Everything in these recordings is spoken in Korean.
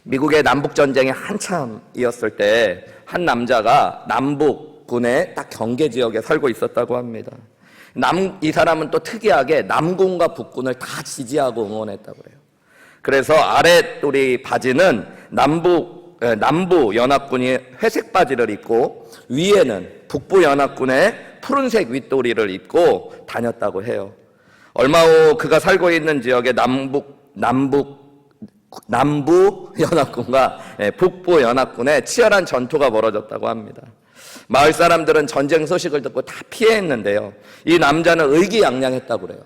미국의 남북전쟁이 한참이었을 때 한 남자가 남북군의 딱 경계 지역에 살고 있었다고 합니다. 이 사람은 또 특이하게 남군과 북군을 다 지지하고 응원했다고 그래요. 그래서 아래 우리 바지는 남부 연합군이 회색 바지를 입고 위에는 북부 연합군의 푸른색 윗도리를 입고 다녔다고 해요. 얼마 후 그가 살고 있는 지역에 남부 연합군과 북부 연합군의 치열한 전투가 벌어졌다고 합니다. 마을 사람들은 전쟁 소식을 듣고 다 피했는데요. 이 남자는 의기양양했다고 그래요.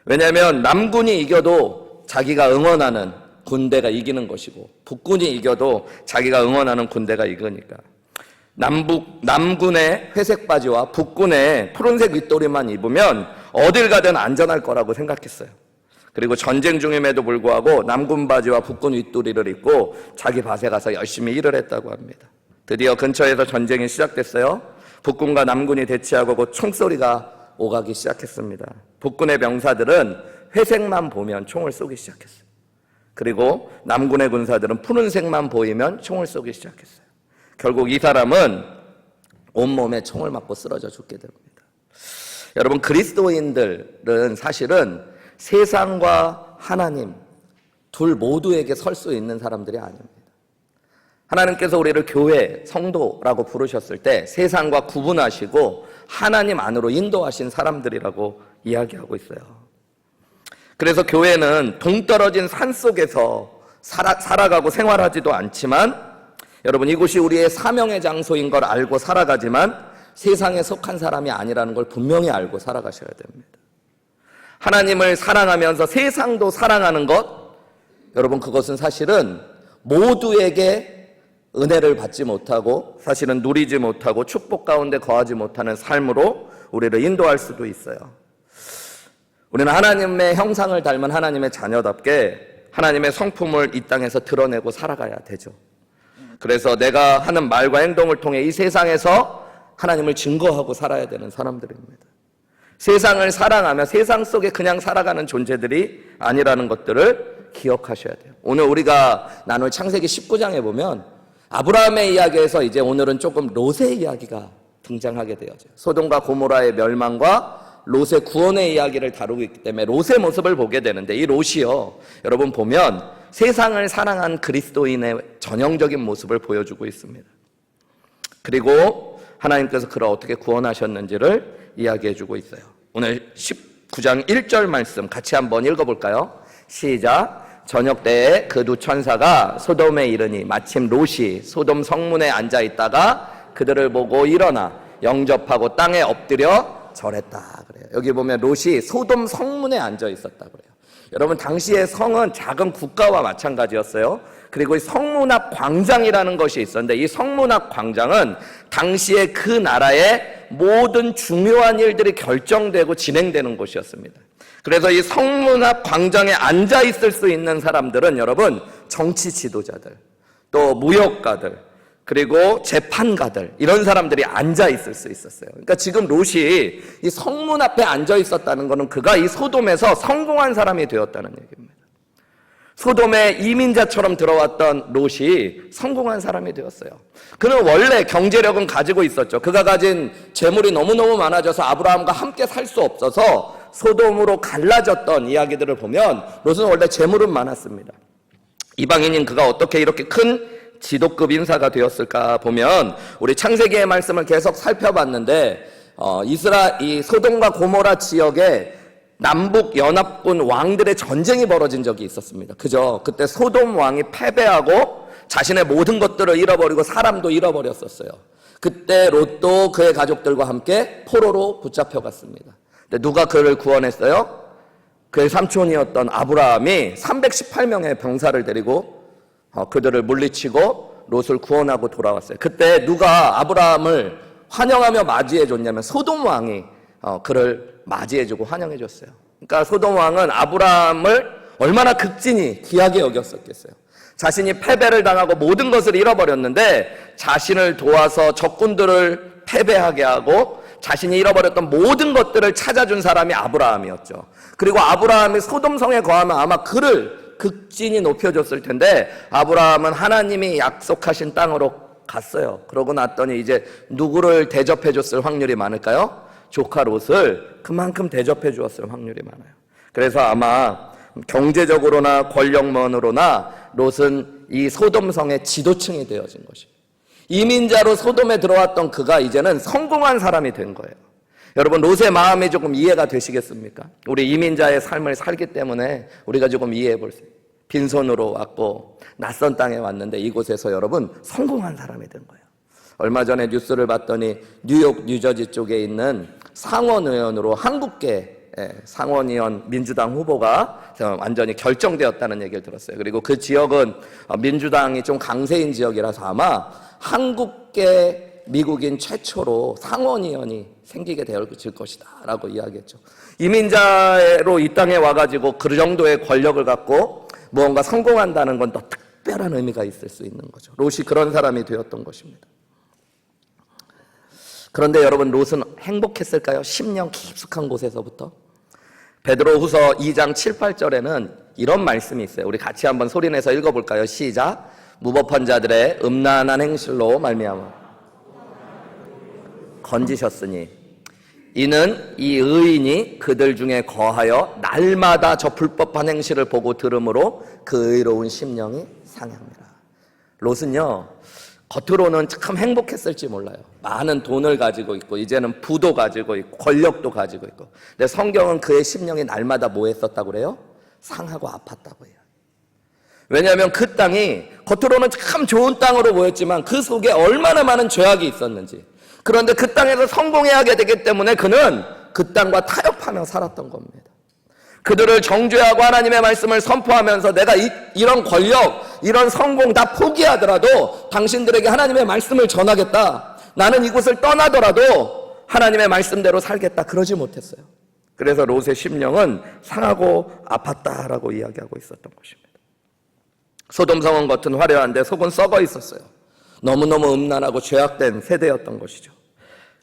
왜냐하면 남군이 이겨도 자기가 응원하는 군대가 이기는 것이고 북군이 이겨도 자기가 응원하는 군대가 이기니까 남군의 회색 바지와 북군의 푸른색 윗도리만 입으면 어딜 가든 안전할 거라고 생각했어요. 그리고 전쟁 중임에도 불구하고 남군 바지와 북군 윗도리를 입고 자기 밭에 가서 열심히 일을 했다고 합니다. 드디어 근처에서 전쟁이 시작됐어요. 북군과 남군이 대치하고 곧 총소리가 오가기 시작했습니다. 북군의 병사들은 회색만 보면 총을 쏘기 시작했어요. 그리고 남군의 군사들은 푸른색만 보이면 총을 쏘기 시작했어요. 결국 이 사람은 온몸에 총을 맞고 쓰러져 죽게 됩니다. 여러분, 그리스도인들은 사실은 세상과 하나님 둘 모두에게 설 수 있는 사람들이 아닙니다. 하나님께서 우리를 교회, 성도라고 부르셨을 때 세상과 구분하시고 하나님 안으로 인도하신 사람들이라고 이야기하고 있어요. 그래서 교회는 동떨어진 산속에서 살아가고 생활하지도 않지만 여러분, 이곳이 우리의 사명의 장소인 걸 알고 살아가지만 세상에 속한 사람이 아니라는 걸 분명히 알고 살아가셔야 됩니다. 하나님을 사랑하면서 세상도 사랑하는 것, 여러분, 그것은 사실은 모두에게 은혜를 받지 못하고 사실은 누리지 못하고 축복 가운데 거하지 못하는 삶으로 우리를 인도할 수도 있어요. 우리는 하나님의 형상을 닮은 하나님의 자녀답게 하나님의 성품을 이 땅에서 드러내고 살아가야 되죠. 그래서 내가 하는 말과 행동을 통해 이 세상에서 하나님을 증거하고 살아야 되는 사람들입니다. 세상을 사랑하며 세상 속에 그냥 살아가는 존재들이 아니라는 것들을 기억하셔야 돼요. 오늘 우리가 나눌 창세기 19장에 보면 아브라함의 이야기에서 이제 오늘은 조금 롯의 이야기가 등장하게 되어져요. 소돔과 고모라의 멸망과 롯의 구원의 이야기를 다루고 있기 때문에 롯의 모습을 보게 되는데, 이 롯이요, 여러분 보면 세상을 사랑한 그리스도인의 전형적인 모습을 보여주고 있습니다. 그리고 하나님께서 그를 어떻게 구원하셨는지를 이야기해주고 있어요. 오늘 19장 1절 말씀 같이 한번 읽어볼까요? 시작. 저녁 때에 그 두 천사가 소돔에 이르니 마침 롯이 소돔 성문에 앉아있다가 그들을 보고 일어나 영접하고 땅에 엎드려 절했다 그래요. 여기 보면 롯이 소돔 성문에 앉아있었다 그래요. 여러분, 당시의 성은 작은 국가와 마찬가지였어요. 그리고 이 성문 앞 광장이라는 것이 있었는데, 이 성문 앞 광장은 당시에 그 나라의 모든 중요한 일들이 결정되고 진행되는 곳이었습니다. 그래서 이 성문 앞 광장에 앉아 있을 수 있는 사람들은 여러분, 정치 지도자들, 또 무역가들, 그리고 재판가들, 이런 사람들이 앉아 있을 수 있었어요. 그러니까 지금 롯이 이 성문 앞에 앉아 있었다는 것은 그가 이 소돔에서 성공한 사람이 되었다는 얘기입니다. 소돔에 이민자처럼 들어왔던 롯이 성공한 사람이 되었어요. 그는 원래 경제력은 가지고 있었죠. 그가 가진 재물이 너무너무 많아져서 아브라함과 함께 살 수 없어서 소돔으로 갈라졌던 이야기들을 보면 롯은 원래 재물은 많았습니다. 이방인인 그가 어떻게 이렇게 큰 지도급 인사가 되었을까 보면 우리 창세기의 말씀을 계속 살펴봤는데 이 소돔과 고모라 지역에 남북 연합군 왕들의 전쟁이 벌어진 적이 있었습니다. 그죠? 그때 소돔 왕이 패배하고 자신의 모든 것들을 잃어버리고 사람도 잃어버렸었어요. 그때 롯도 그의 가족들과 함께 포로로 붙잡혀갔습니다. 근데 누가 그를 구원했어요? 그의 삼촌이었던 아브라함이 318명의 병사를 데리고 그들을 물리치고 롯을 구원하고 돌아왔어요. 그때 누가 아브라함을 환영하며 맞이해 줬냐면 소돔 왕이 그를 맞이해주고 환영해줬어요. 그러니까 소돔 왕은 아브라함을 얼마나 극진히 귀하게 여겼었겠어요. 자신이 패배를 당하고 모든 것을 잃어버렸는데 자신을 도와서 적군들을 패배하게 하고 자신이 잃어버렸던 모든 것들을 찾아준 사람이 아브라함이었죠. 그리고 아브라함이 소돔성에 거하면 아마 그를 극진히 높여줬을 텐데 아브라함은 하나님이 약속하신 땅으로 갔어요. 그러고 났더니 이제 누구를 대접해줬을 확률이 많을까요? 조카 롯을 그만큼 대접해주었을 확률이 많아요. 그래서 아마 경제적으로나 권력만으로나 롯은 이 소돔성의 지도층이 되어진 것이에요. 이민자로 소돔에 들어왔던 그가 이제는 성공한 사람이 된 거예요. 여러분, 롯의 마음이 조금 이해가 되시겠습니까? 우리 이민자의 삶을 살기 때문에 우리가 조금 이해해 볼 수 있어요. 빈손으로 왔고 낯선 땅에 왔는데 이곳에서 여러분 성공한 사람이 된 거예요. 얼마 전에 뉴스를 봤더니 뉴욕, 뉴저지 쪽에 있는 상원의원으로 한국계 상원의원 민주당 후보가 완전히 결정되었다는 얘기를 들었어요. 그리고 그 지역은 민주당이 좀 강세인 지역이라서 아마 한국계 미국인 최초로 상원의원이 생기게 될 것이다 라고 이야기했죠. 이민자로 이 땅에 와가지고 그 정도의 권력을 갖고 무언가 성공한다는 건 더 특별한 의미가 있을 수 있는 거죠. 롯이 그런 사람이 되었던 것입니다. 그런데 여러분, 롯은 행복했을까요? 심령 깊숙한 곳에서부터. 베드로후서 2장 7, 8절에는 이런 말씀이 있어요. 우리 같이 한번 소리내서 읽어볼까요? 시작. 무법한 자들의 음란한 행실로 말미암아 건지셨으니 이는 이 의인이 그들 중에 거하여 날마다 저 불법한 행실을 보고 들음으로 그 의로운 심령이 상합니다. 롯은요, 겉으로는 참 행복했을지 몰라요. 많은 돈을 가지고 있고 이제는 부도 가지고 있고 권력도 가지고 있고. 근데 성경은 그의 심령이 날마다 뭐 했었다고 그래요? 상하고 아팠다고 해요. 왜냐하면 그 땅이 겉으로는 참 좋은 땅으로 보였지만 그 속에 얼마나 많은 죄악이 있었는지. 그런데 그 땅에서 성공해야 되기 때문에 그는 그 땅과 타협하며 살았던 겁니다. 그들을 정죄하고 하나님의 말씀을 선포하면서 내가 이런 권력, 이런 성공 다 포기하더라도 당신들에게 하나님의 말씀을 전하겠다. 나는 이곳을 떠나더라도 하나님의 말씀대로 살겠다. 그러지 못했어요. 그래서 롯의 심령은 상하고 아팠다라고 이야기하고 있었던 것입니다. 소돔성은 겉은 화려한데 속은 썩어 있었어요. 너무너무 음란하고 죄악된 세대였던 것이죠.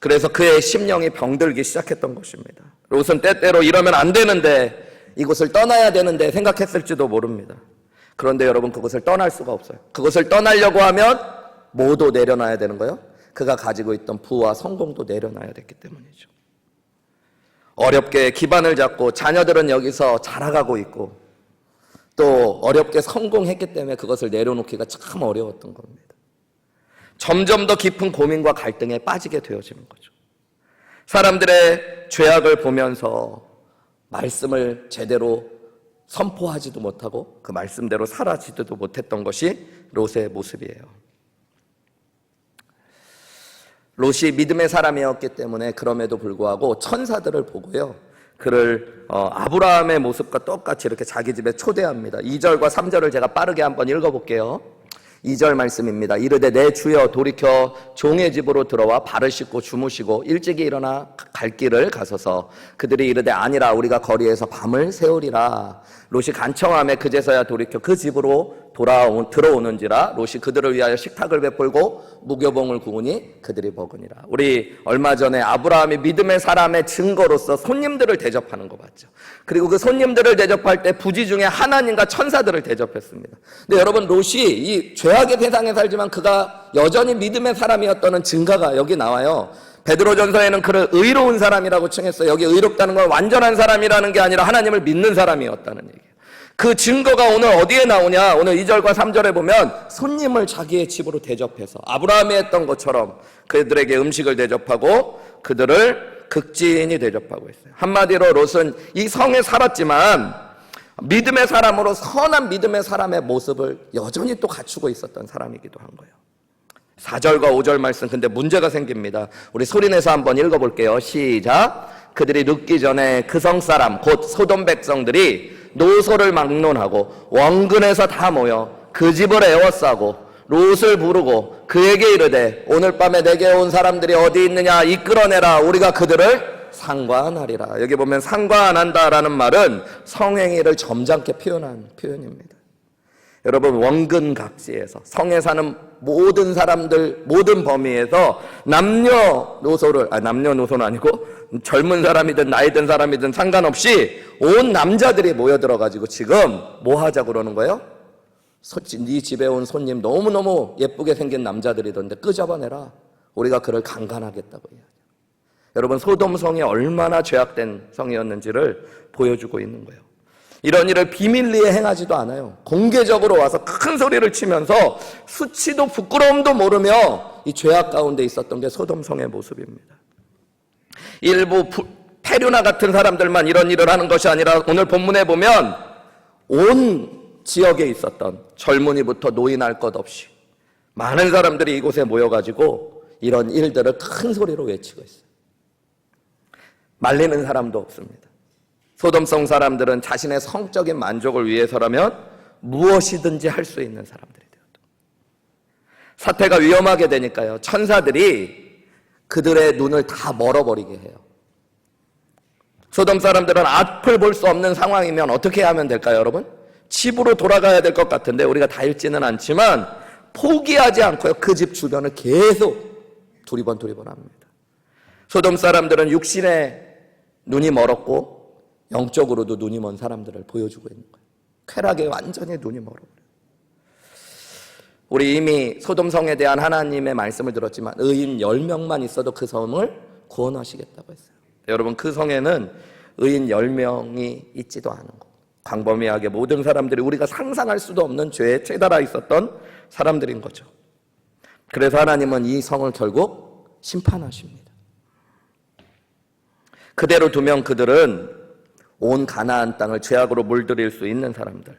그래서 그의 심령이 병들기 시작했던 것입니다. 롯은 때때로 이러면 안 되는데, 이곳을 떠나야 되는데 생각했을지도 모릅니다. 그런데 여러분, 그곳을 떠날 수가 없어요. 그곳을 떠나려고 하면 뭐도 내려놔야 되는 거예요? 그가 가지고 있던 부와 성공도 내려놔야 됐기 때문이죠. 어렵게 기반을 잡고 자녀들은 여기서 자라가고 있고 또 어렵게 성공했기 때문에 그것을 내려놓기가 참 어려웠던 겁니다. 점점 더 깊은 고민과 갈등에 빠지게 되어지는 거죠. 사람들의 죄악을 보면서 말씀을 제대로 선포하지도 못하고 그 말씀대로 살아지지도 못했던 것이 롯의 모습이에요. 롯이 믿음의 사람이었기 때문에 그럼에도 불구하고 천사들을 보고요, 그를 아브라함의 모습과 똑같이 이렇게 자기 집에 초대합니다. 2절과 3절을 제가 빠르게 한번 읽어볼게요. 2절 말씀입니다. 이르되 내 주여 돌이켜 종의 집으로 들어와 발을 씻고 주무시고 일찍이 일어나 갈 길을 가소서. 그들이 이르되 아니라 우리가 거리에서 밤을 새우리라. 롯이 간청함에 그제서야 돌이켜 그 집으로 들어오는지라. 롯이 그들을 위하여 식탁을 베풀고 무교봉을 구우니 그들이 먹으니라. 우리 얼마 전에 아브라함이 믿음의 사람의 증거로서 손님들을 대접하는 거 봤죠. 그리고 그 손님들을 대접할 때 부지 중에 하나님과 천사들을 대접했습니다. 근데 여러분, 롯이 이 죄악의 세상에 살지만 그가 여전히 믿음의 사람이었다는 증거가 여기 나와요. 베드로전서에는 그를 의로운 사람이라고 칭했어요. 여기 의롭다는 건 완전한 사람이라는 게 아니라 하나님을 믿는 사람이었다는 얘기예요. 그 증거가 오늘 어디에 나오냐? 오늘 2절과 3절에 보면 손님을 자기의 집으로 대접해서 아브라함이 했던 것처럼 그들에게 음식을 대접하고 그들을 극진히 대접하고 있어요. 한마디로 롯은 이 성에 살았지만 믿음의 사람으로 선한 믿음의 사람의 모습을 여전히 또 갖추고 있었던 사람이기도 한 거예요. 4절과 5절 말씀, 근데 문제가 생깁니다. 우리 소리내서 한번 읽어볼게요. 시작. 그들이 눕기 전에 그 성사람 곧 소돔 백성들이 노소를 막론하고 원근에서 다 모여 그 집을 에워싸고 롯을 부르고 그에게 이르되 오늘 밤에 내게 온 사람들이 어디 있느냐 이끌어내라. 우리가 그들을 상관하리라. 여기 보면 상관한다라는 말은 성행위를 점잖게 표현한 표현입니다. 여러분, 원근각지에서 성에 사는 모든 사람들, 모든 범위에서 남녀노소는 아니고 젊은 사람이든 나이 든 사람이든 상관없이 온 남자들이 모여들어가지고 지금 뭐 하자고 그러는 거예요? 네 집에 온 손님 너무너무 예쁘게 생긴 남자들이던데 끄집어내라. 우리가 그를 강간하겠다고 이야기해요. 여러분, 소돔성이 얼마나 죄악된 성이었는지를 보여주고 있는 거예요. 이런 일을 비밀리에 행하지도 않아요. 공개적으로 와서 큰 소리를 치면서 수치도 부끄러움도 모르며 이 죄악 가운데 있었던 게 소돔성의 모습입니다. 일부 페류나 같은 사람들만 이런 일을 하는 것이 아니라 오늘 본문에 보면 온 지역에 있었던 젊은이부터 노인할 것 없이 많은 사람들이 이곳에 모여가지고 이런 일들을 큰 소리로 외치고 있어요. 말리는 사람도 없습니다. 소돔성 사람들은 자신의 성적인 만족을 위해서라면 무엇이든지 할 수 있는 사람들이 되었다. 사태가 위험하게 되니까요, 천사들이 그들의 눈을 다 멀어버리게 해요. 소돔 사람들은 앞을 볼 수 없는 상황이면 어떻게 하면 될까요, 여러분? 집으로 돌아가야 될 것 같은데 우리가 다 읽지는 않지만 포기하지 않고요, 그 집 주변을 계속 두리번합니다. 소돔 사람들은 육신에 눈이 멀었고 영적으로도 눈이 먼 사람들을 보여주고 있는 거예요. 쾌락에 완전히 눈이 멀어버려요. 우리 이미 소돔성에 대한 하나님의 말씀을 들었지만 의인 10명만 있어도 그 성을 구원하시겠다고 했어요. 여러분, 그 성에는 의인 10명이 있지도 않은 거, 광범위하게 모든 사람들이 우리가 상상할 수도 없는 죄에 채달아 있었던 사람들인 거죠. 그래서 하나님은 이 성을 결국 심판하십니다. 그대로 두면 그들은 온 가나안 땅을 죄악으로 물들일 수 있는 사람들,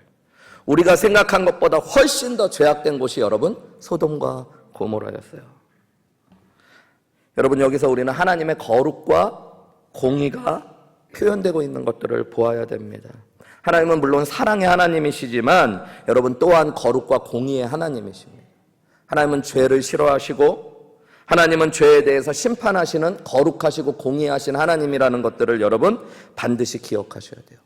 우리가 생각한 것보다 훨씬 더 죄악된 곳이 여러분 소돔과 고모라였어요. 여러분, 여기서 우리는 하나님의 거룩과 공의가 표현되고 있는 것들을 보아야 됩니다. 하나님은 물론 사랑의 하나님이시지만 여러분 또한 거룩과 공의의 하나님이십니다. 하나님은 죄를 싫어하시고 하나님은 죄에 대해서 심판하시는 거룩하시고 공의하신 하나님이라는 것들을 여러분 반드시 기억하셔야 돼요.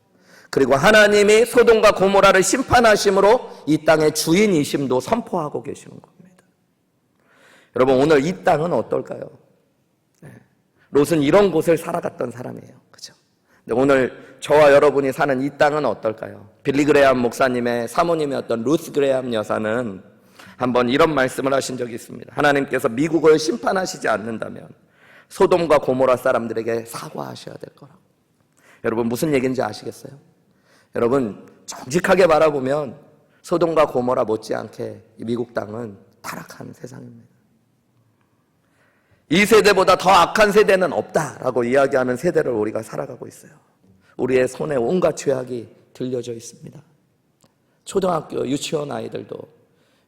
그리고 하나님이 소돔과 고모라를 심판하심으로 이 땅의 주인이심도 선포하고 계시는 겁니다. 여러분, 오늘 이 땅은 어떨까요? 롯은 이런 곳을 살아갔던 사람이에요. 그죠? 근데 오늘 저와 여러분이 사는 이 땅은 어떨까요? 빌리 그레암 목사님의 사모님이었던 루스 그레암 여사는 한번 이런 말씀을 하신 적이 있습니다. 하나님께서 미국을 심판하시지 않는다면 소돔과 고모라 사람들에게 사과하셔야 될 거라고. 여러분, 무슨 얘기인지 아시겠어요? 여러분, 정직하게 바라보면 소돔과 고모라 못지않게 미국 땅은 타락한 세상입니다. 이 세대보다 더 악한 세대는 없다라고 이야기하는 세대를 우리가 살아가고 있어요. 우리의 손에 온갖 죄악이 들려져 있습니다. 초등학교 유치원 아이들도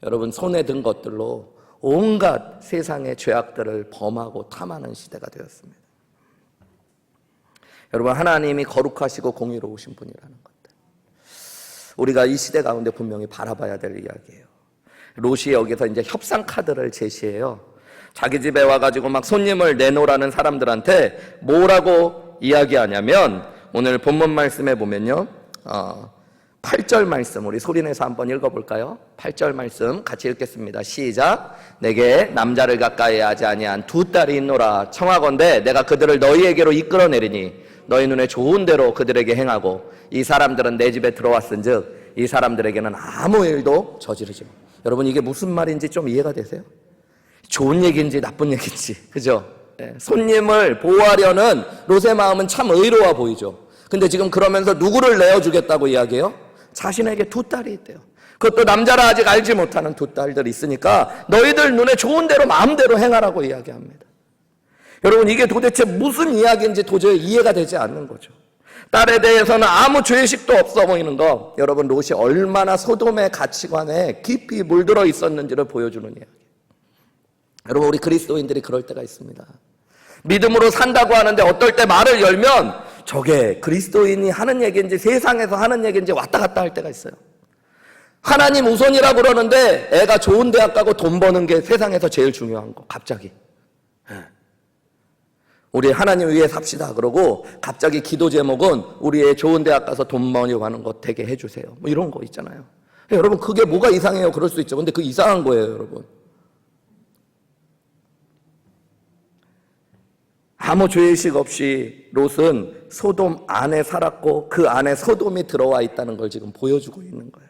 여러분 손에 든 것들로 온갖 세상의 죄악들을 범하고 탐하는 시대가 되었습니다. 여러분, 하나님이 거룩하시고 공의로우신 분이라는 것들, 우리가 이 시대 가운데 분명히 바라봐야 될 이야기예요. 롯이 여기서 이제 협상 카드를 제시해요. 자기 집에 와가지고 막 손님을 내놓으라는 사람들한테 뭐라고 이야기하냐면, 오늘 본문 말씀에 보면요, 8절 말씀 우리 소리내서 한번 읽어볼까요? 8절 말씀 같이 읽겠습니다. 시작. 내게 남자를 가까이 하지 아니한 두 딸이 있노라. 청하건대 내가 그들을 너희에게로 이끌어내리니 너희 눈에 좋은 대로 그들에게 행하고 이 사람들은 내 집에 들어왔은즉 이 사람들에게는 아무 일도 저지르지 마. 여러분, 이게 무슨 말인지 좀 이해가 되세요? 좋은 얘기인지 나쁜 얘기인지, 그죠? 손님을 보호하려는 롯의 마음은 참 의로워 보이죠. 근데 지금 그러면서 누구를 내어주겠다고 이야기해요? 자신에게 두 딸이 있대요. 그것도 남자라 아직 알지 못하는 두 딸들이 있으니까 너희들 눈에 좋은 대로 마음대로 행하라고 이야기합니다. 여러분, 이게 도대체 무슨 이야기인지 도저히 이해가 되지 않는 거죠. 딸에 대해서는 아무 죄의식도 없어 보이는 거, 여러분, 롯이 얼마나 소돔의 가치관에 깊이 물들어 있었는지를 보여주는 이야기. 여러분, 우리 그리스도인들이 그럴 때가 있습니다. 믿음으로 산다고 하는데 어떨 때 말을 열면 저게 그리스도인이 하는 얘기인지 세상에서 하는 얘기인지 왔다 갔다 할 때가 있어요. 하나님 우선이라고 그러는데 애가 좋은 대학 가고 돈 버는 게 세상에서 제일 중요한 거, 갑자기. 우리 하나님 위해 삽시다 그러고 갑자기 기도 제목은 우리 애 좋은 대학 가서 돈 버려고 하는 거 되게 해주세요, 뭐 이런 거 있잖아요. 여러분, 그게 뭐가 이상해요? 그럴 수 있죠. 근데 그 이상한 거예요, 여러분. 아무 죄의식 없이 롯은 소돔 안에 살았고 그 안에 소돔이 들어와 있다는 걸 지금 보여주고 있는 거예요.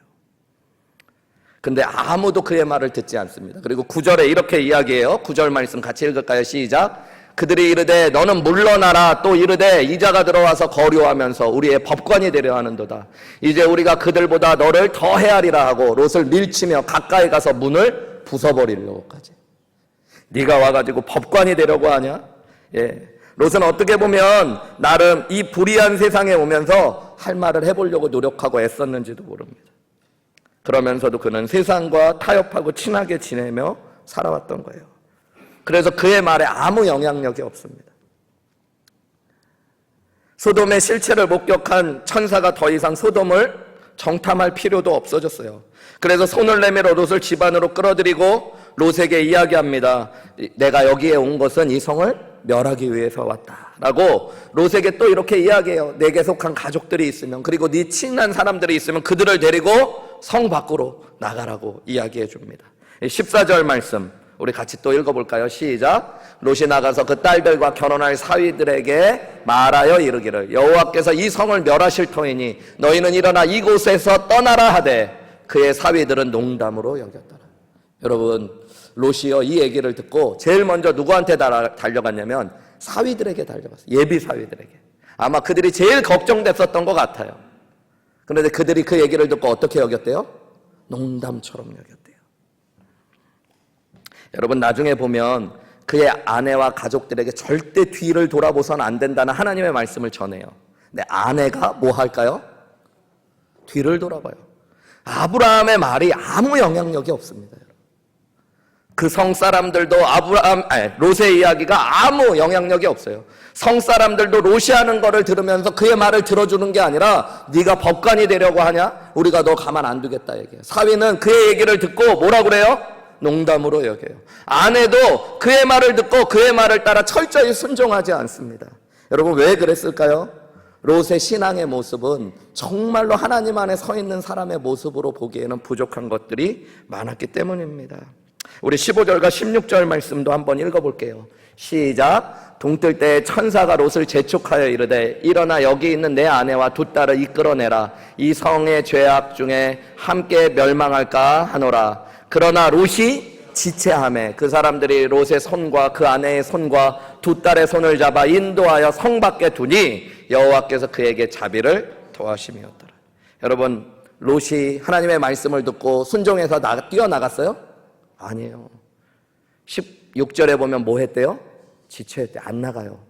근데 아무도 그의 말을 듣지 않습니다. 그리고 9절에 이렇게 이야기해요. 9절 말씀 같이 읽을까요? 시작. 그들이 이르되 너는 물러나라. 또 이르되 이자가 들어와서 거류하면서 우리의 법관이 되려 하는도다. 이제 우리가 그들보다 너를 더 헤아리라 하고 롯을 밀치며 가까이 가서 문을 부숴버리려고까지. 네가 와가지고 법관이 되려고 하냐? 예. 롯은 어떻게 보면 나름 이 불의한 세상에 오면서 할 말을 해보려고 노력하고 애썼는지도 모릅니다. 그러면서도 그는 세상과 타협하고 친하게 지내며 살아왔던 거예요. 그래서 그의 말에 아무 영향력이 없습니다. 소돔의 실체를 목격한 천사가 더 이상 소돔을 정탐할 필요도 없어졌어요. 그래서 손을 내밀어 롯을 집 안으로 끌어들이고 롯에게 이야기합니다. 내가 여기에 온 것은 이 성을 멸하기 위해서 왔다 라고 롯에게 또 이렇게 이야기해요. 내게 속한 가족들이 있으면, 그리고 네 친한 사람들이 있으면 그들을 데리고 성 밖으로 나가라고 이야기해 줍니다. 14절 말씀 우리 같이 또 읽어볼까요? 시작. 롯이 나가서 그 딸들과 결혼할 사위들에게 말하여 이르기를 여호와께서 이 성을 멸하실 터이니 너희는 일어나 이곳에서 떠나라 하되 그의 사위들은 농담으로 여겼더라. 여러분, 롯이요 이 얘기를 듣고 제일 먼저 누구한테 달려갔냐면 사위들에게 달려갔어요. 예비 사위들에게. 아마 그들이 제일 걱정됐었던 것 같아요. 그런데 그들이 그 얘기를 듣고 어떻게 여겼대요? 농담처럼 여겼대요. 여러분, 나중에 보면 그의 아내와 가족들에게 절대 뒤를 돌아보선 안 된다는 하나님의 말씀을 전해요. 근데 아내가 뭐 할까요? 뒤를 돌아봐요. 아브라함의 말이 아무 영향력이 없습니다. 그 성 사람들도 롯의 이야기가 아무 영향력이 없어요. 성 사람들도 롯이 하는 거를 들으면서 그의 말을 들어주는 게 아니라 네가 법관이 되려고 하냐? 우리가 너 가만 안 두겠다 얘기해요. 사위는 그의 얘기를 듣고 뭐라 그래요? 농담으로 여겨요. 아내도 그의 말을 듣고 그의 말을 따라 철저히 순종하지 않습니다. 여러분, 왜 그랬을까요? 롯의 신앙의 모습은 정말로 하나님 안에 서 있는 사람의 모습으로 보기에는 부족한 것들이 많았기 때문입니다. 우리 15절과 16절 말씀도 한번 읽어볼게요. 시작. 동뜰 때 천사가 롯을 재촉하여 이르되 일어나 여기 있는 내 아내와 두 딸을 이끌어내라. 이 성의 죄악 중에 함께 멸망할까 하노라. 그러나 롯이 지체하매 그 사람들이 롯의 손과 그 아내의 손과 두 딸의 손을 잡아 인도하여 성 밖에 두니 여호와께서 그에게 자비를 더하심이었더라. 여러분, 롯이 하나님의 말씀을 듣고 순종해서 뛰어나갔어요? 아니에요. 16절에 보면 뭐 했대요? 지체했대. 안 나가요.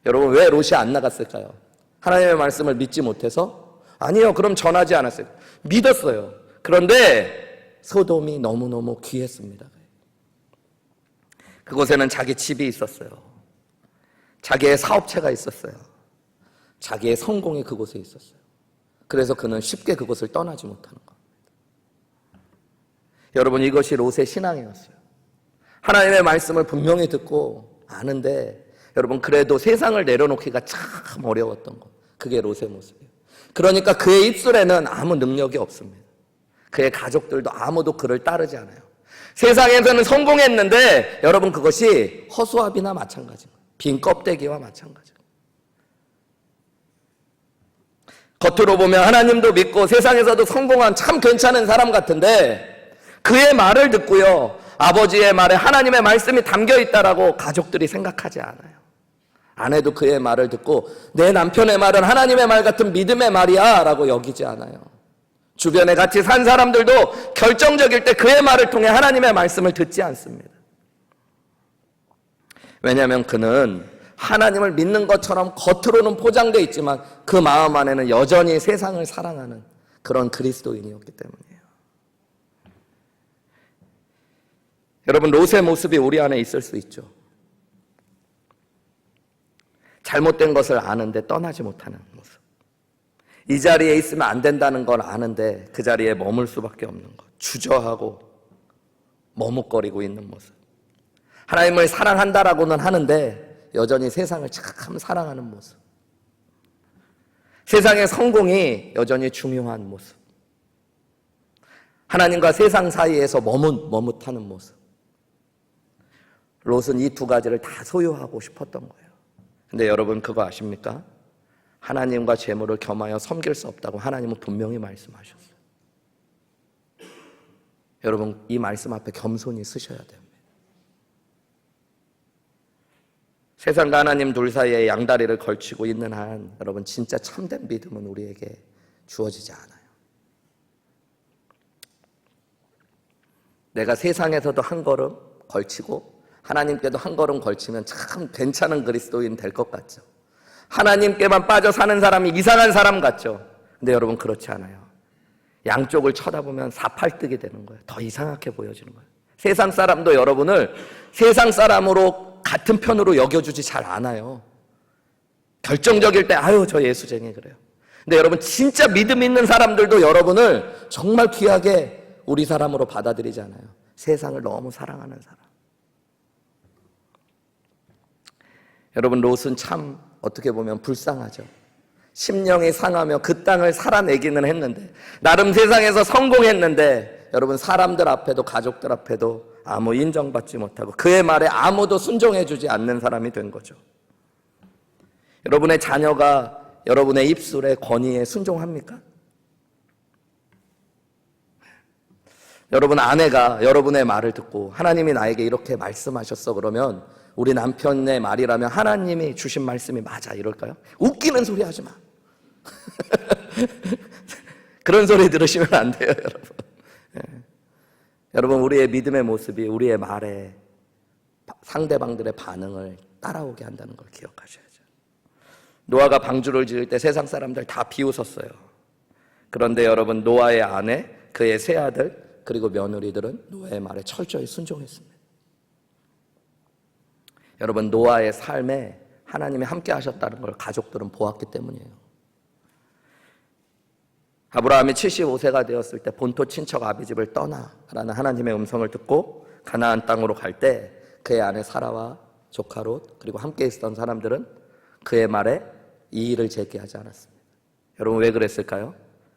여러분, 왜 롯이 안 나갔을까요? 하나님의 말씀을 믿지 못해서? 아니요. 그럼 전하지 않았어요. 믿었어요. 그런데 소돔이 너무너무 귀했습니다. 그곳에는 자기 집이 있었어요. 자기의 사업체가 있었어요. 자기의 성공이 그곳에 있었어요. 그래서 그는 쉽게 그곳을 떠나지 못하는 겁니다. 여러분, 이것이 롯의 신앙이었어요. 하나님의 말씀을 분명히 듣고 아는데 여러분, 그래도 세상을 내려놓기가 참 어려웠던 것. 그게 롯의 모습이에요. 그러니까 그의 입술에는 아무 능력이 없습니다. 그의 가족들도 아무도 그를 따르지 않아요. 세상에서는 성공했는데 여러분, 그것이 허수아비나 마찬가지입니다. 빈 껍데기와 마찬가지입니다. 겉으로 보면 하나님도 믿고 세상에서도 성공한 참 괜찮은 사람 같은데 그의 말을 듣고요, 아버지의 말에 하나님의 말씀이 담겨 있다라고 가족들이 생각하지 않아요. 아내도 그의 말을 듣고 내 남편의 말은 하나님의 말 같은 믿음의 말이야 라고 여기지 않아요. 주변에 같이 산 사람들도 결정적일 때 그의 말을 통해 하나님의 말씀을 듣지 않습니다. 왜냐하면 그는 하나님을 믿는 것처럼 겉으로는 포장되어 있지만 그 마음 안에는 여전히 세상을 사랑하는 그런 그리스도인이었기 때문이에요. 여러분, 롯의 모습이 우리 안에 있을 수 있죠. 잘못된 것을 아는데 떠나지 못하는 모습. 이 자리에 있으면 안 된다는 걸 아는데 그 자리에 머물 수밖에 없는 것. 주저하고 머뭇거리고 있는 모습. 하나님을 사랑한다라고는 하는데 여전히 세상을 참 사랑하는 모습. 세상의 성공이 여전히 중요한 모습. 하나님과 세상 사이에서 머뭇하는 모습. 롯은 이 두 가지를 다 소유하고 싶었던 거예요. 근데 여러분 그거 아십니까? 하나님과 재물을 겸하여 섬길 수 없다고 하나님은 분명히 말씀하셨어요. 여러분 이 말씀 앞에 겸손히 서셔야 됩니다. 세상과 하나님 둘 사이에 양다리를 걸치고 있는 한 여러분 진짜 참된 믿음은 우리에게 주어지지 않아요. 내가 세상에서도 한 걸음 걸치고 하나님께도 한 걸음 걸치면 참 괜찮은 그리스도인 될 것 같죠. 하나님께만 빠져 사는 사람이 이상한 사람 같죠. 근데 여러분 그렇지 않아요. 양쪽을 쳐다보면 사팔뜨기 되는 거예요. 더 이상하게 보여지는 거예요. 세상 사람도 여러분을 세상 사람으로 같은 편으로 여겨주지 잘 않아요. 결정적일 때 아유 저 예수쟁이 그래요. 근데 여러분 진짜 믿음 있는 사람들도 여러분을 정말 귀하게 우리 사람으로 받아들이지 않아요. 세상을 너무 사랑하는 사람. 여러분 롯은 참 어떻게 보면 불쌍하죠. 심령이 상하며 그 땅을 살아내기는 했는데 나름 세상에서 성공했는데 여러분 사람들 앞에도 가족들 앞에도 아무 인정받지 못하고 그의 말에 아무도 순종해주지 않는 사람이 된 거죠. 여러분의 자녀가 여러분의 입술에 권위에 순종합니까? 여러분 아내가 여러분의 말을 듣고 하나님이 나에게 이렇게 말씀하셨어 그러면 우리 남편의 말이라면 하나님이 주신 말씀이 맞아 이럴까요? 웃기는 소리 하지 마. 그런 소리 들으시면 안 돼요, 여러분. 여러분 우리의 믿음의 모습이 우리의 말에 상대방들의 반응을 따라오게 한다는 걸 기억하셔야죠. 노아가 방주를 지을 때 세상 사람들 다 비웃었어요. 그런데 여러분 노아의 아내, 그의 세 아들 그리고 며느리들은 노아의 말에 철저히 순종했습니다. 여러분 노아의 삶에 하나님이 함께 하셨다는 걸 가족들은 보았기 때문이에요. 아브라함이 75세가 되었을 때 본토 친척 아비집을 떠나라는 하나님의 음성을 듣고 가나안 땅으로 갈 때 그의 아내 사라와 조카 롯 그리고 함께 있었던 사람들은 그의 말에 이의를 제기하지 않았습니다. 여러분 왜 그랬을까요?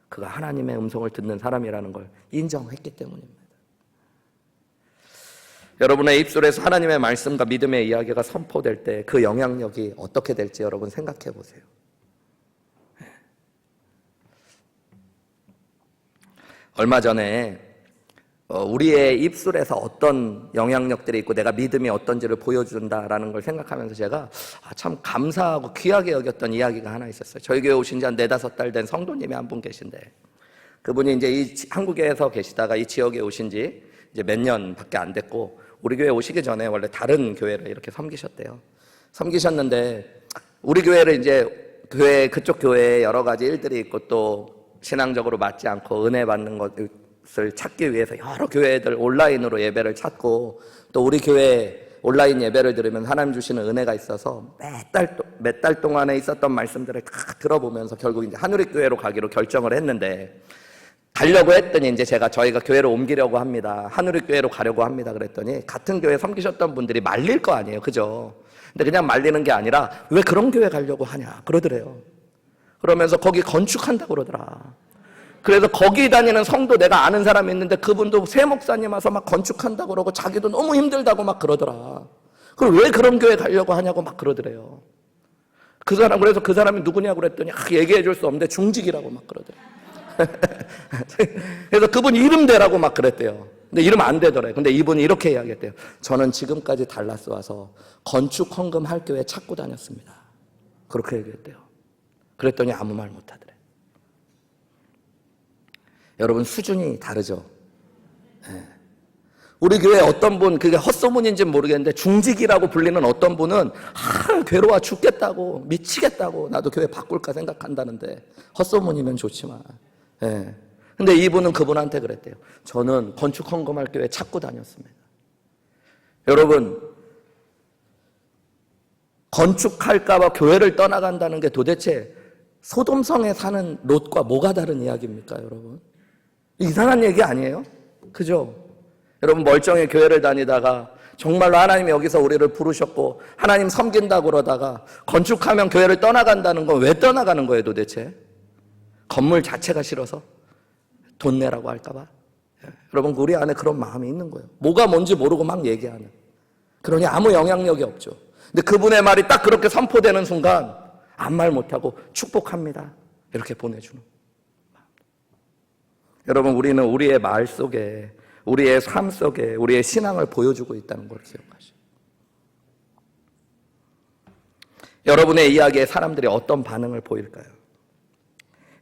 그가 하나님의 음성을 듣는 사람이라는 걸 인정했기 때문입니다. 여러분의 입술에서 하나님의 말씀과 믿음의 이야기가 선포될 때 그 영향력이 어떻게 될지 여러분 생각해 보세요. 얼마 전에 우리의 입술에서 어떤 영향력들이 있고 내가 믿음이 어떤지를 보여준다라는 걸 생각하면서 제가 참 감사하고 귀하게 여겼던 이야기가 하나 있었어요. 저희 교회 오신 지 한 4-5달 된 성도님이 한 분 계신데 그분이 이제 이 한국에서 계시다가 이 지역에 오신 지 이제 몇 년밖에 안 됐고 우리 교회 오시기 전에 원래 다른 교회를 이렇게 섬기셨대요. 섬기셨는데 우리 교회를 이제 그쪽 교회에 여러 가지 일들이 있고 또 신앙적으로 맞지 않고 은혜 받는 것을 찾기 위해서 여러 교회들 온라인으로 예배를 찾고 또 우리 교회 온라인 예배를 들으면 하나님 주시는 은혜가 있어서 몇 달 동안에 있었던 말씀들을 다 들어보면서 결국 이제 한우리교회로 가기로 결정을 했는데 가려고 했더니 이제 저희가 교회를 옮기려고 합니다. 한우리교회로 가려고 합니다. 그랬더니 같은 교회 섬기셨던 분들이 말릴 거 아니에요. 그죠? 근데 그냥 말리는 게 아니라 왜 그런 교회 가려고 하냐 그러더래요. 그러면서 거기 건축한다고 그러더라. 그래서 거기 다니는 성도 내가 아는 사람이 있는데 그분도 새 목사님 와서 막 건축한다고 그러고 자기도 너무 힘들다고 막 그러더라. 그럼 왜 그런 교회 가려고 하냐고 막 그러더래요. 그래서 그 사람이 누구냐고 그랬더니 얘기해 줄 수 없는데 중직이라고 막 그러더래요. 그래서 그분 이름 대라고 막 그랬대요. 근데 이름 안 되더래요. 근데 이분이 이렇게 이야기했대요. 저는 지금까지 달라스 와서 건축 헌금 할 교회 찾고 다녔습니다. 그렇게 얘기했대요. 그랬더니 아무 말 못 하더래. 여러분 수준이 다르죠. 네. 우리 교회 어떤 분 그게 헛소문인지는 모르겠는데 중직이라고 불리는 어떤 분은 괴로워 죽겠다고 미치겠다고 나도 교회 바꿀까 생각한다는데 헛소문이면 좋지만 네. 근데 이분은 그분한테 그랬대요. 저는 건축 헌금할 교회 찾고 다녔습니다. 여러분 건축할까봐 교회를 떠나간다는 게 도대체 소돔성에 사는 롯과 뭐가 다른 이야기입니까, 여러분? 이상한 얘기 아니에요? 그죠? 여러분 멀쩡히 교회를 다니다가 정말로 하나님이 여기서 우리를 부르셨고 하나님 섬긴다고 그러다가 건축하면 교회를 떠나간다는 건 왜 떠나가는 거예요, 도대체? 건물 자체가 싫어서? 돈 내라고 할까 봐? 여러분, 우리 안에 그런 마음이 있는 거예요. 뭐가 뭔지 모르고 막 얘기하는. 그러니 아무 영향력이 없죠. 근데 그분의 말이 딱 그렇게 선포되는 순간 아무 말 못하고 축복합니다, 이렇게 보내주는. 여러분, 우리는 우리의 말 속에, 우리의 삶 속에 우리의 신앙을 보여주고 있다는 걸 기억하시죠. 여러분의 이야기에 사람들이 어떤 반응을 보일까요?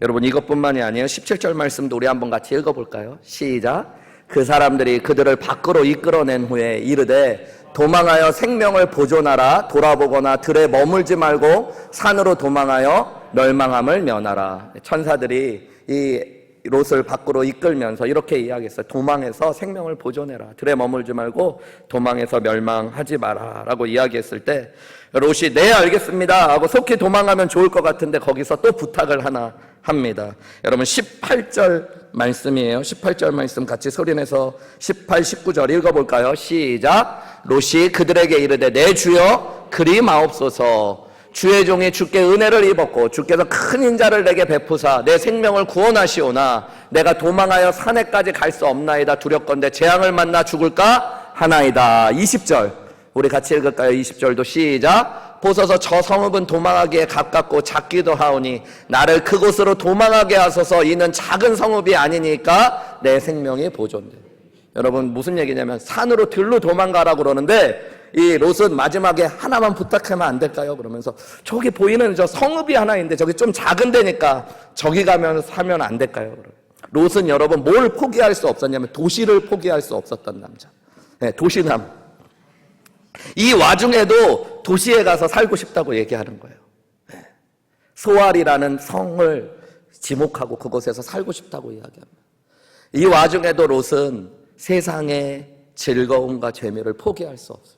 여러분, 이것뿐만이 아니에요. 17절 말씀도 우리 한번 같이 읽어볼까요? 시작. 그 사람들이 그들을 밖으로 이끌어낸 후에 이르되 도망하여 생명을 보존하라. 돌아보거나 들에 머물지 말고 산으로 도망하여 멸망함을 면하라. 천사들이 이 롯을 밖으로 이끌면서 이렇게 이야기했어요. 도망해서 생명을 보존해라. 들에 머물지 말고 도망해서 멸망하지 마라 라고 이야기했을 때 롯이 네, 알겠습니다 하고 속히 도망하면 좋을 것 같은데 거기서 또 부탁을 하나 합니다. 여러분, 18절 말씀이에요. 18절 말씀 같이 소리내서 18, 19절 읽어볼까요? 시작. 롯이 그들에게 이르되 내 주여 그리 마옵소서. 주의 종이 주께 은혜를 입었고 주께서 큰 인자를 내게 베푸사 내 생명을 구원하시오나 내가 도망하여 산에까지 갈 수 없나이다. 두렵건대 재앙을 만나 죽을까 하나이다. 20절 우리 같이 읽을까요? 20절도 시작. 보소서 저 성읍은 도망하기에 가깝고 작기도 하오니 나를 그곳으로 도망하게 하소서. 이는 작은 성읍이 아니니까 내 생명이 보존돼. 여러분, 무슨 얘기냐면 산으로 들로 도망가라고 그러는데 이 롯은 마지막에 하나만 부탁하면 안 될까요? 그러면서 저기 보이는 저 성읍이 하나 있는데 저기 좀 작은 데니까 저기 가면 사면 안 될까요? 롯은 여러분 뭘 포기할 수 없었냐면 도시를 포기할 수 없었던 남자. 네, 도시남. 이 와중에도 도시에 가서 살고 싶다고 얘기하는 거예요. 네. 소알이라는 성을 지목하고 그곳에서 살고 싶다고 이야기합니다. 이 와중에도 롯은 세상의 즐거움과 재미를 포기할 수 없었다.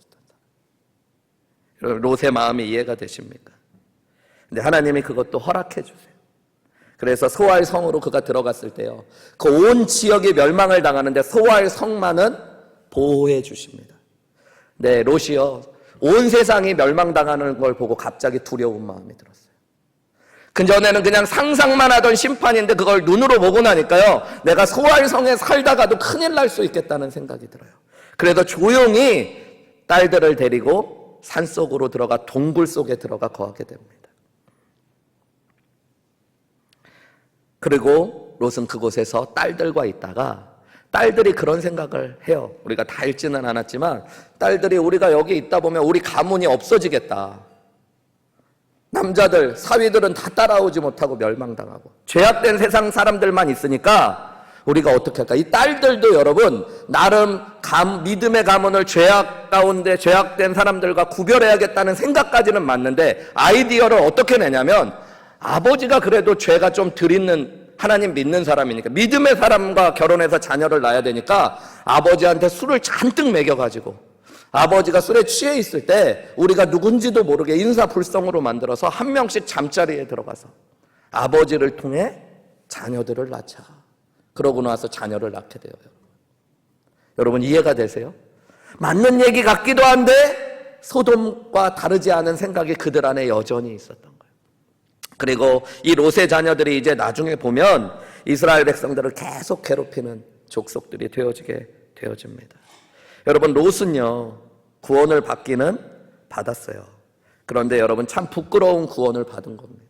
롯의 마음이 이해가 되십니까? 근데 하나님이 그것도 허락해 주세요. 그래서 소알 성으로 그가 들어갔을 때요, 그 온 지역이 멸망을 당하는데 소알 성만은 보호해 주십니다. 네, 롯이요, 온 세상이 멸망당하는 걸 보고 갑자기 두려운 마음이 들었어요. 그전에는 그냥 상상만 하던 심판인데 그걸 눈으로 보고 나니까요, 내가 소알 성에 살다가도 큰일 날 수 있겠다는 생각이 들어요. 그래서 조용히 딸들을 데리고 산속으로 들어가 동굴 속에 들어가 거하게 됩니다. 그리고 롯은 그곳에서 딸들과 있다가 딸들이 그런 생각을 해요. 우리가 다 읽지는 않았지만 딸들이 우리가 여기 있다 보면 우리 가문이 없어지겠다. 남자들, 사위들은 다 따라오지 못하고 멸망당하고 죄악된 세상 사람들만 있으니까 우리가 어떻게 할까? 이 딸들도 여러분 나름 믿음의 가문을 죄악 가운데 죄악된 사람들과 구별해야겠다는 생각까지는 맞는데 아이디어를 어떻게 내냐면 아버지가 그래도 죄가 좀 덜 있는 하나님 믿는 사람이니까 믿음의 사람과 결혼해서 자녀를 낳아야 되니까 아버지한테 술을 잔뜩 먹여가지고 아버지가 술에 취해 있을 때 우리가 누군지도 모르게 인사불성으로 만들어서 한 명씩 잠자리에 들어가서 아버지를 통해 자녀들을 낳자. 그러고 나서 자녀를 낳게 돼요. 여러분 이해가 되세요? 맞는 얘기 같기도 한데 소돔과 다르지 않은 생각이 그들 안에 여전히 있었던 거예요. 그리고 이 롯의 자녀들이 이제 나중에 보면 이스라엘 백성들을 계속 괴롭히는 족속들이 되어집니다. 여러분 롯은요 구원을 받기는 받았어요. 그런데 여러분 참 부끄러운 구원을 받은 겁니다.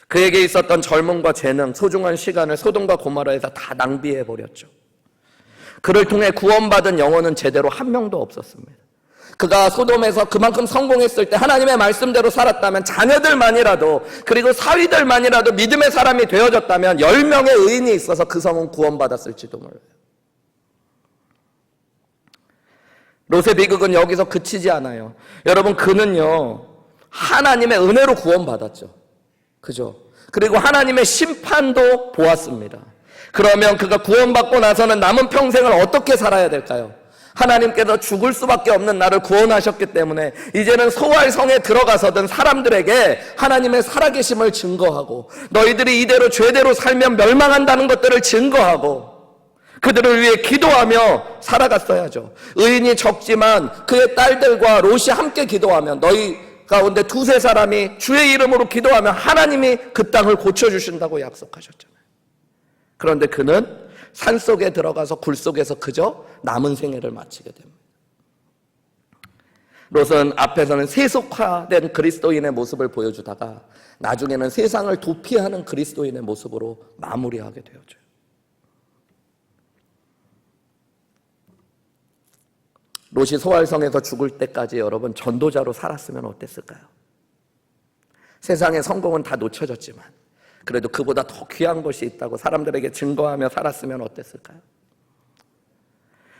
그에게 있었던 젊음과 재능, 소중한 시간을 소돔과 고모라에서 다 낭비해버렸죠. 그를 통해 구원받은 영혼은 제대로 한 명도 없었습니다. 그가 소돔에서 그만큼 성공했을 때 하나님의 말씀대로 살았다면 자녀들만이라도 그리고 사위들만이라도 믿음의 사람이 되어졌다면 10명의 의인이 있어서 그 성은 구원받았을지도 몰라요. 롯의 비극은 여기서 그치지 않아요. 여러분 그는요 하나님의 은혜로 구원받았죠. 그죠? 그리고 하나님의 심판도 보았습니다. 그러면 그가 구원받고 나서는 남은 평생을 어떻게 살아야 될까요? 하나님께서 죽을 수밖에 없는 나를 구원하셨기 때문에 이제는 소알 성에 들어가서든 사람들에게 하나님의 살아계심을 증거하고 너희들이 이대로 죄대로 살면 멸망한다는 것들을 증거하고 그들을 위해 기도하며 살아갔어야죠. 의인이 적지만 그의 딸들과 롯이 함께 기도하면 너희 가운데 두세 사람이 주의 이름으로 기도하면 하나님이 그 땅을 고쳐주신다고 약속하셨잖아요. 그런데 그는 산속에 들어가서 굴 속에서 그저 남은 생애를 마치게 됩니다. 롯은 앞에서는 세속화된 그리스도인의 모습을 보여주다가 나중에는 세상을 도피하는 그리스도인의 모습으로 마무리하게 되어져요. 롯이 소알성에서 죽을 때까지 여러분 전도자로 살았으면 어땠을까요? 세상의 성공은 다 놓쳐졌지만 그래도 그보다 더 귀한 것이 있다고 사람들에게 증거하며 살았으면 어땠을까요?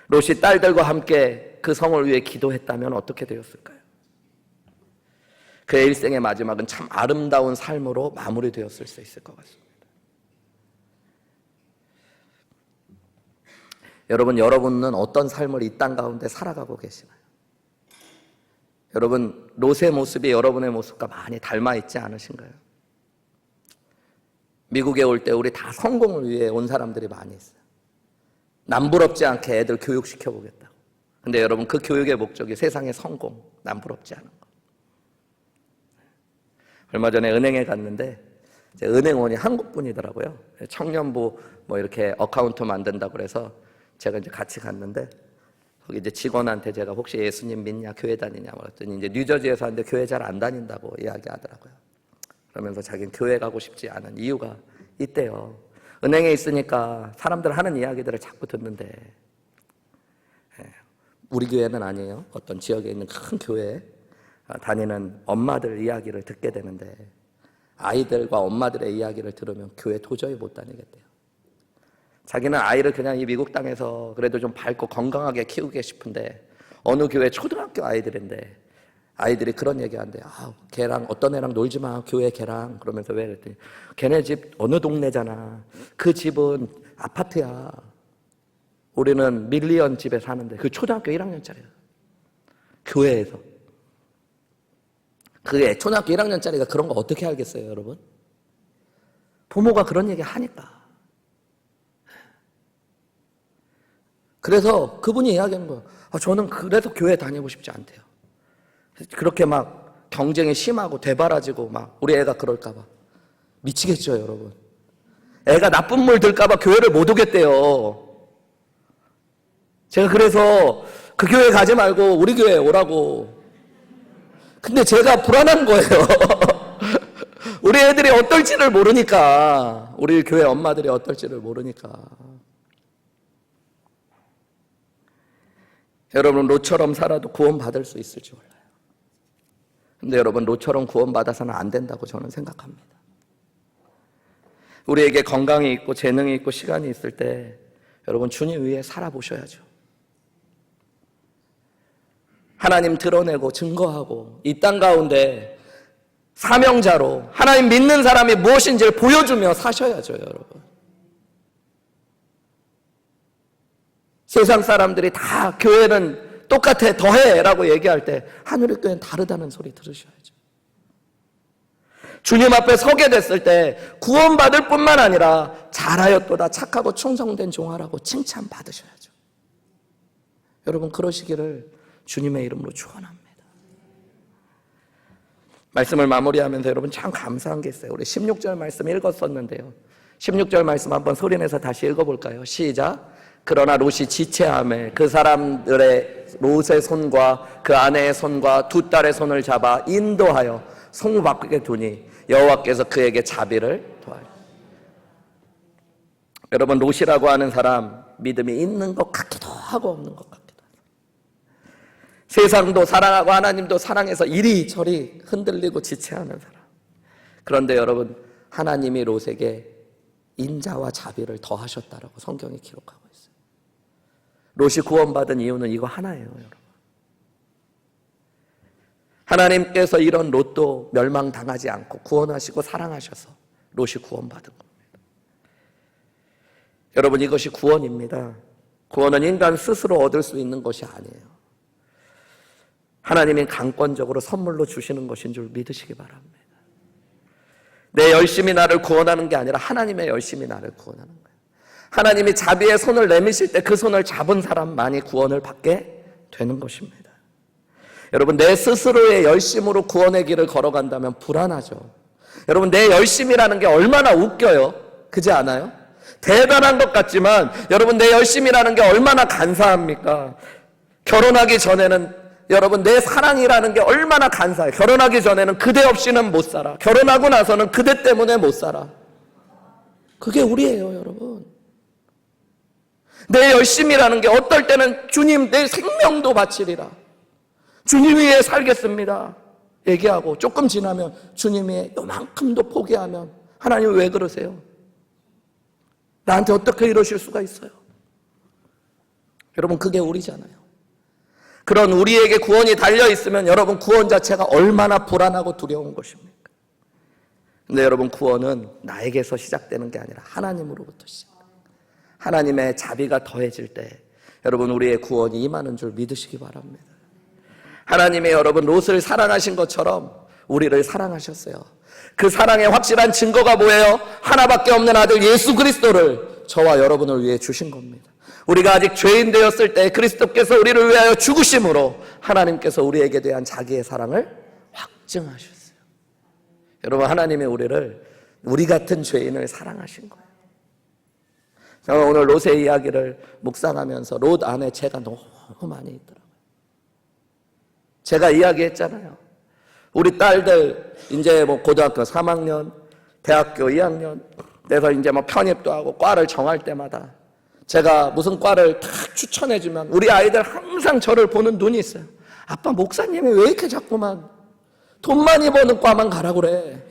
롯이 딸들과 함께 그 성을 위해 기도했다면 어떻게 되었을까요? 그의 일생의 마지막은 참 아름다운 삶으로 마무리되었을 수 있을 것 같습니다. 여러분은 어떤 삶을 이 땅 가운데 살아가고 계시나요? 여러분, 롯의 모습이 여러분의 모습과 많이 닮아 있지 않으신가요? 미국에 올 때 우리 다 성공을 위해 온 사람들이 많이 있어요. 남부럽지 않게 애들 교육시켜 보겠다고. 근데 여러분, 그 교육의 목적이 세상의 성공, 남부럽지 않은 거. 얼마 전에 은행에 갔는데 은행원이 한국분이더라고요. 청년부 뭐 이렇게 어카운트 만든다고 그래서 제가 이제 같이 갔는데 거기 이제 직원한테 제가 혹시 예수님 믿냐, 교회 다니냐 그랬더니 이제 뉴저지에서 하는데 교회 잘 안 다닌다고 이야기하더라고요. 그러면서 자기는 교회 가고 싶지 않은 이유가 있대요. 은행에 있으니까 사람들 하는 이야기들을 자꾸 듣는데 우리 교회는 아니에요. 어떤 지역에 있는 큰 교회에 다니는 엄마들 이야기를 듣게 되는데 아이들과 엄마들의 이야기를 들으면 교회 도저히 못 다니겠대요. 자기는 아이를 그냥 이 미국 땅에서 그래도 좀 밝고 건강하게 키우고 싶은데 어느 교회 초등학교 아이들인데 아이들이 그런 얘기 한대. 걔랑 어떤 애랑 놀지 마. 교회 걔랑. 그러면서 왜 그랬더니 걔네 집 어느 동네잖아. 그 집은 아파트야. 우리는 밀리언 집에 사는데 그 초등학교 1학년짜리야. 교회에서. 그게 초등학교 1학년짜리가 그런 거 어떻게 알겠어요, 여러분? 부모가 그런 얘기 하니까. 그래서 그분이 이야기하는 거예요. 저는 그래서 교회 다니고 싶지 않대요. 그렇게 막 경쟁이 심하고 되바라지고 막 우리 애가 그럴까 봐. 미치겠죠, 여러분. 애가 나쁜 물 들까 봐 교회를 못 오겠대요. 제가 그래서 그 교회 가지 말고 우리 교회에 오라고. 근데 제가 불안한 거예요. 우리 애들이 어떨지를 모르니까. 우리 교회 엄마들이 어떨지를 모르니까. 여러분, 롯처럼 살아도 구원받을 수 있을지 몰라요. 근데 여러분, 롯처럼 구원받아서는 안 된다고 저는 생각합니다. 우리에게 건강이 있고 재능이 있고 시간이 있을 때 여러분, 주님 위해 살아보셔야죠. 하나님 드러내고 증거하고 이 땅 가운데 사명자로 하나님 믿는 사람이 무엇인지를 보여주며 사셔야죠, 여러분. 세상 사람들이 다 교회는 똑같아, 더해 라고 얘기할 때 하늘의 교회는 다르다는 소리 들으셔야죠. 주님 앞에 서게 됐을 때 구원받을 뿐만 아니라 잘하였도다, 착하고 충성된 종아라고 칭찬받으셔야죠. 여러분, 그러시기를 주님의 이름으로 축원합니다. 말씀을 마무리하면서 여러분 참 감사한 게 있어요. 우리 16절 말씀 읽었었는데요. 16절 말씀 한번 소리내서 다시 읽어볼까요? 시작. 그러나 롯이 지체함에 그 사람들의 롯의 손과 그 아내의 손과 두 딸의 손을 잡아 인도하여 성 밖에 두니 여호와께서 그에게 자비를 더하여. 여러분, 롯이라고 하는 사람 믿음이 있는 것 같기도 하고 없는 것 같기도 하고, 세상도 사랑하고 하나님도 사랑해서 이리저리 흔들리고 지체하는 사람. 그런데 여러분, 하나님이 롯에게 인자와 자비를 더하셨다라고 성경이 기록하고 있어요. 롯이 구원받은 이유는 이거 하나예요, 여러분. 하나님께서 이런 롯도 멸망당하지 않고 구원하시고 사랑하셔서 롯이 구원받은 겁니다. 여러분, 이것이 구원입니다. 구원은 인간 스스로 얻을 수 있는 것이 아니에요. 하나님이 강권적으로 선물로 주시는 것인 줄 믿으시기 바랍니다. 내 열심이 나를 구원하는 게 아니라 하나님의 열심이 나를 구원하는 거예요. 하나님이 자비의 손을 내미실 때 그 손을 잡은 사람만이 구원을 받게 되는 것입니다. 여러분, 내 스스로의 열심으로 구원의 길을 걸어간다면 불안하죠. 여러분, 내 열심이라는 게 얼마나 웃겨요. 그렇지 않아요? 대단한 것 같지만 여러분, 내 열심이라는 게 얼마나 간사합니까? 결혼하기 전에는 여러분, 내 사랑이라는 게 얼마나 간사해. 결혼하기 전에는 그대 없이는 못 살아. 결혼하고 나서는 그대 때문에 못 살아. 그게 우리예요, 여러분. 내 열심이라는 게 어떨 때는 주님 내 생명도 바치리라, 주님 위해 살겠습니다 얘기하고 조금 지나면 주님 위해 요만큼도 포기하면 하나님 왜 그러세요? 나한테 어떻게 이러실 수가 있어요? 여러분, 그게 우리잖아요. 그런 우리에게 구원이 달려있으면 여러분, 구원 자체가 얼마나 불안하고 두려운 것입니까? 근데 여러분, 구원은 나에게서 시작되는 게 아니라 하나님으로부터 시작. 하나님의 자비가 더해질 때 여러분, 우리의 구원이 임하는 줄 믿으시기 바랍니다. 하나님이 여러분 롯을 사랑하신 것처럼 우리를 사랑하셨어요. 그 사랑의 확실한 증거가 뭐예요? 하나밖에 없는 아들 예수 그리스도를 저와 여러분을 위해 주신 겁니다. 우리가 아직 죄인 되었을 때 그리스도께서 우리를 위하여 죽으심으로 하나님께서 우리에게 대한 자기의 사랑을 확증하셨어요. 여러분, 하나님이 우리 같은 죄인을 사랑하신 거예요. 저는 오늘 롯의 이야기를 묵상하면서 롯 안에 죄가 너무 많이 있더라고요. 제가 이야기했잖아요. 우리 딸들 이제 고등학교 3학년, 대학교 2학년 돼서 이제 편입도 하고 과를 정할 때마다 제가 무슨 과를 딱 추천해주면 우리 아이들 항상 저를 보는 눈이 있어요. 아빠, 목사님이 왜 이렇게 자꾸만 돈 많이 버는 과만 가라고 그래.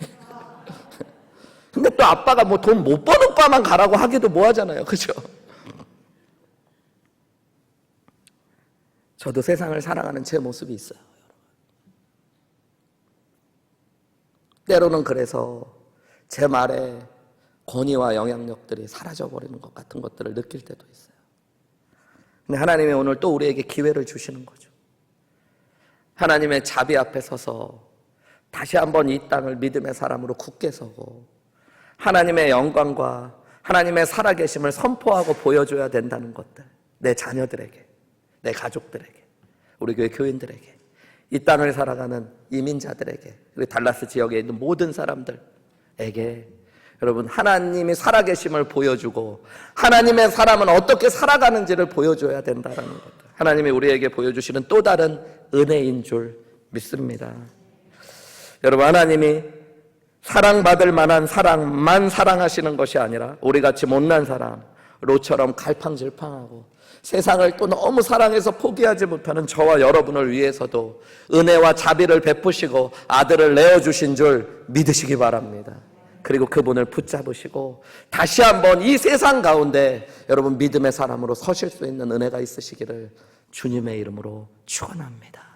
근데 또 아빠가 돈 못 버는 과만 가라고 하기도 뭐하잖아요. 그죠? 저도 세상을 사랑하는 제 모습이 있어요. 때로는 그래서 제 말에 권위와 영향력들이 사라져버리는 것 같은 것들을 느낄 때도 있어요. 근데 하나님이 오늘 또 우리에게 기회를 주시는 거죠. 하나님의 자비 앞에 서서 다시 한번 이 땅을 믿음의 사람으로 굳게 서고 하나님의 영광과 하나님의 살아계심을 선포하고 보여줘야 된다는 것들, 내 자녀들에게, 내 가족들에게, 우리 교회 교인들에게, 이 땅을 살아가는 이민자들에게, 그리고 달라스 지역에 있는 모든 사람들에게 여러분, 하나님이 살아계심을 보여주고 하나님의 사람은 어떻게 살아가는지를 보여줘야 된다는 것, 하나님이 우리에게 보여주시는 또 다른 은혜인 줄 믿습니다. 여러분, 하나님이 사랑받을 만한 사랑만 사랑하시는 것이 아니라 우리같이 못난 사람, 롯처럼 갈팡질팡하고 세상을 또 너무 사랑해서 포기하지 못하는 저와 여러분을 위해서도 은혜와 자비를 베푸시고 아들을 내어주신 줄 믿으시기 바랍니다. 그리고 그분을 붙잡으시고 다시 한번 이 세상 가운데 여러분 믿음의 사람으로 서실 수 있는 은혜가 있으시기를 주님의 이름으로 축원합니다.